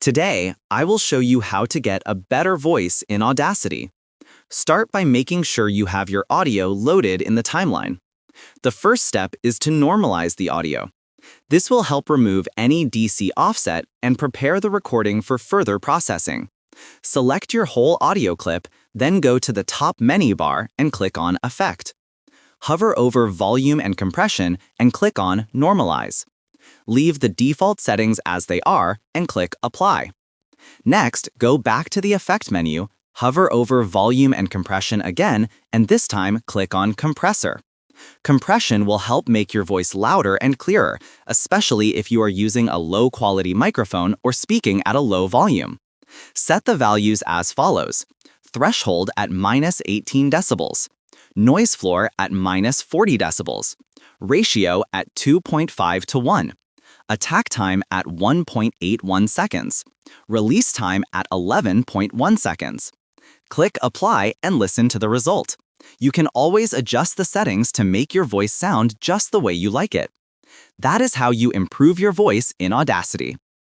Today, I will show you how to get a better voice in Audacity. Start by making sure you have your audio loaded in the timeline. The first step is to normalize the audio. This will help remove any DC offset and prepare the recording for further processing. Select your whole audio clip, then go to the top menu bar and click on Effect. Hover over Volume and Compression and click on Normalize. Leave the default settings as they are and click Apply. Next, go back to the Effect menu, hover over Volume and Compression again, and this time click on Compressor. Compression will help make your voice louder and clearer, especially if you are using a low-quality microphone or speaking at a low volume. Set the values as follows: threshold at -18 decibels, noise floor at -40 decibels, ratio at 2.5 to 1, attack time at 1.81 seconds, release time at 11.1 seconds. Click Apply and listen to the result. You can always adjust the settings to make your voice sound just the way you like it. That is how you improve your voice in Audacity.